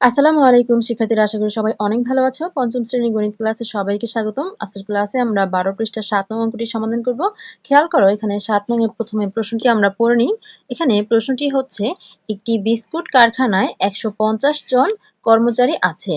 আসসালামু আলাইকুম শিক্ষার্থীরা, আশা করি সবাই অনেক ভালো আছো। পঞ্চম শ্রেণীর গণিত ক্লাসে সবাইকে স্বাগতম। আজকের ক্লাসে আমরা 12 পৃষ্ঠার 7 নং অঙ্কটি সমাধান করব। খেয়াল করো, এখানে 7 নং এর প্রথমে প্রশ্নটি আমরা পড়ে নিই। এখানে প্রশ্নটি হচ্ছে, একটি বিস্কুট কারখানায় 150 জন কর্মচারী আছে।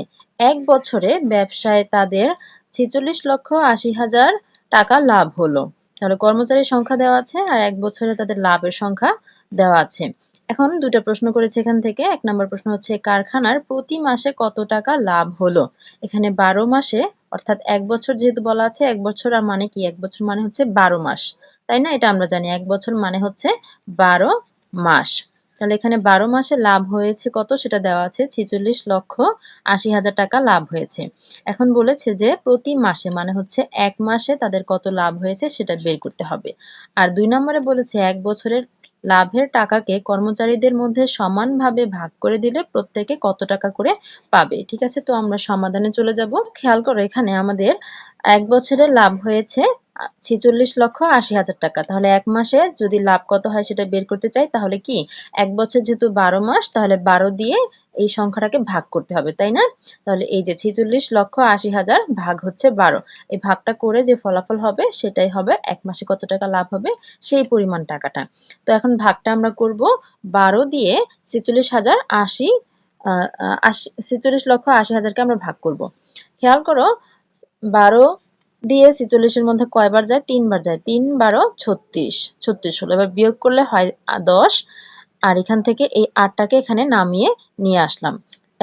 এক বছরে ব্যবসায় তাদের 46,80,000 টাকা লাভ হলো। তাহলে কর্মচারীর সংখ্যা দেওয়া আছে আর এক বছরে তাদের লাভের সংখ্যা দেওয়া আছে। এখন দুটো প্রশ্ন করেছে এখান থেকে। 1 নম্বর প্রশ্ন হচ্ছে, কারখানার প্রতি মাসে কত টাকা লাভ হলো? এখানে 12 মাসে, অর্থাৎ এক বছর যেহেতু বলা আছে, এক বছর আর মানে কি, এক বছর মানে হচ্ছে 12 মাস, তাই না? এটা আমরা জানি, এক বছর মানে হচ্ছে 12 মাস। তাহলে এখানে 12 মাসে লাভ হয়েছে কত সেটা দেওয়া আছে, 46,80,000 টাকা লাভ হয়েছে। এখন বলেছে যে প্রতি মাসে মানে হচ্ছে এক মাসে তাদের কত লাভ হয়েছে সেটা বের করতে হবে। আর 2 নম্বরে বলেছে এক বছরের লাভের টাকাকে কর্মচারীদের মধ্যে সমানভাবে ভাগ করে দিলে প্রত্যেকে কত টাকা করে পাবে। ঠিক আছে, তো আমরা সমাধানে চলে যাব। খেয়াল করো, এখানে আমাদের এক বছরের লাভ হয়েছে 46,80,000 টাকা। তাহলে এক মাসে যদি লাভ কত হয় সেটা বের করতে চাই, তাহলে কি, এক বছর যেহেতু 12 মাস, তাহলে 12 দিয়ে এই সংখ্যাটাকে ভাগ করতে হবে, তাই না? তাহলে এই যে 46,80,000 ভাগ হচ্ছে 12, এই ভাগটা করে যে ফলাফল হবে সেটাই হবে এক মাসে কত টাকা লাভ হবে সেই পরিমাণ টাকাটা। তো এখন ভাগটা আমরা করব 12 দিয়ে 46,080, 46,80,000কে আমরা ভাগ করব। খেয়াল করো, 12 দিয়ে 46 এর মধ্যে কয়বার যায়? 3 বার যায়। 3 12 36, 36 হলো। এবার বিয়োগ করলে হয় 10, আর এখান থেকে এই 8টাকে এখানে নামিয়ে নিয়ে আসলাম।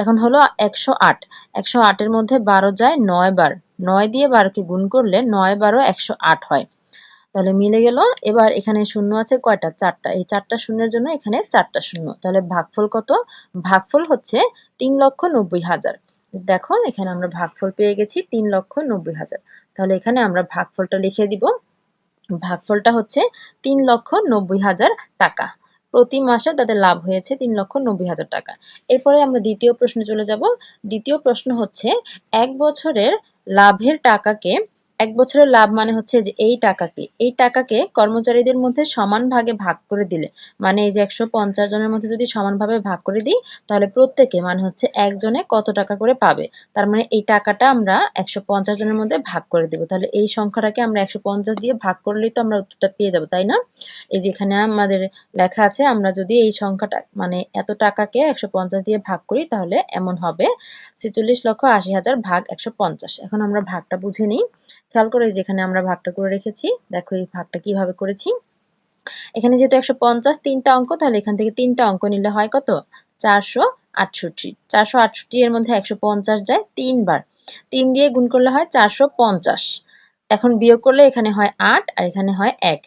এখন হলো 108, 108 এর মধ্যে 12 যায় 9 বার, 9 দিয়ে 12কে গুণ করলে 9 12 108 হয়। তাহলে মিলে গেল। এবার এখানে শূন্য আছে কয়টা? 4টা। এই 4টা শূন্যের জন্য এখানে 4টা শূন্য। তাহলে ভাগফল কত? ভাগফল হচ্ছে 3,90,000। দেখো, এখানে আমরা ভাগফল পেয়ে গেছি 3,90,000। তাহলে এখানে আমরা ভাগফলটা লিখে দিব। ভাগফলটা হচ্ছে 3,90,000 টাকা। প্রতি মাসে তাদের লাভ হয়েছে 3,90,000 টাকা। এরপরে আমরা দ্বিতীয় প্রশ্নে চলে যাব। দ্বিতীয় প্রশ্ন হচ্ছে, এক বছরের লাভের টাকাকে, এক বছরের লাভ মানে হচ্ছে যে এই টাকাকে কর্মচারীদের মধ্যে সমান ভাগে ভাগ করে দিলে, মানে এই যে 150 জনের মধ্যে যদি সমানভাবে ভাগ করে দিই, তাহলে প্রত্যেকে মানে হচ্ছে একজনে কত টাকা করে পাবে। তার মানে এই টাকাটা আমরা 150 জনের মধ্যে ভাগ করে দেব। তাহলে এই সংখ্যাটাকে আমরা 150 দিয়ে ভাগ করলেই তো আমরা উত্তরটা পেয়ে যাব, তাই না? এই যেখানে আমাদের লেখা আছে, আমরা যদি এই সংখ্যাটা মানে এত টাকাকে 150 দিয়ে ভাগ করি তাহলে এমন হবে 46,80,000 ভাগ 150। এখন আমরা ভাগটা বুঝে নিই। খেয়াল করে যেখানে আমরা ভাগটা করে রেখেছি, দেখো এই ভাগটা কিভাবে করেছি। এখানে যেহেতু 150 তিনটা অঙ্ক, তাহলে এখান থেকে তিনটা অঙ্ক নিলে হয় কত? 468। 468 এর মধ্যে 150 যায় 3 বার, 3 দিয়ে গুণ করলে হয় 450। এখন বিয়োগ করলে এখানে হয় 8 আর এখানে হয় 1,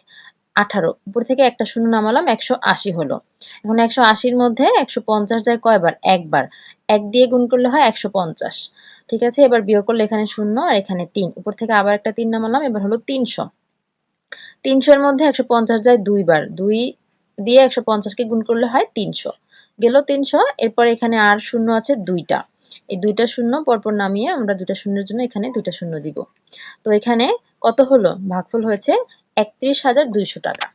18। উপর থেকে একটা শূন্য নামালাম, 180 হলো। এখন 180-র মধ্যে 150 যায় কয়বার? একবার, 1 দিয়ে গুণ করলে হয় 150। ঠিক আছে, এবার বিয়োগ করলে এখানে শূন্য আর এখানে 3, উপর থেকে আবার একটা 3 নামালাম, এবার হলো 300। 300 এর মধ্যে 150 যায় 2 বার, 2 দিয়ে 150 কে গুণ করলে হয় 300, গেল 300। এরপর এখানে আর শূন্য আছে 2টা, এই 2টা শূন্য পরপর নামিয়ে আমরা 2টা শূন্যের জন্য এখানে 2টা শূন্য দিব। তো এখানে কত হলো? ভাগফল হয়েছে 31,200 টাকা।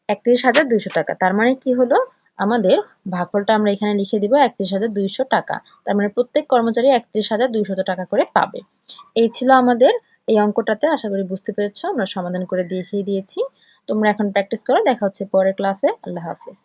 31,200 টাকা। তার মানে কি হলো? আমাদের ভাগফলটা আমরা এখানে লিখে দিব 31,200 টাকা। তার মানে প্রত্যেক কর্মচারী 31,200 টাকা করে পাবে। এই ছিল আমাদের এই অঙ্কটাতে। আশা করি বুঝতে পেরেছো। আমরা সমাধান করে দেখিয়ে দিয়েছি। তোমরা এখন প্র্যাকটিস করো। দেখা হচ্ছে পরের ক্লাসে। আল্লাহ হাফেজ।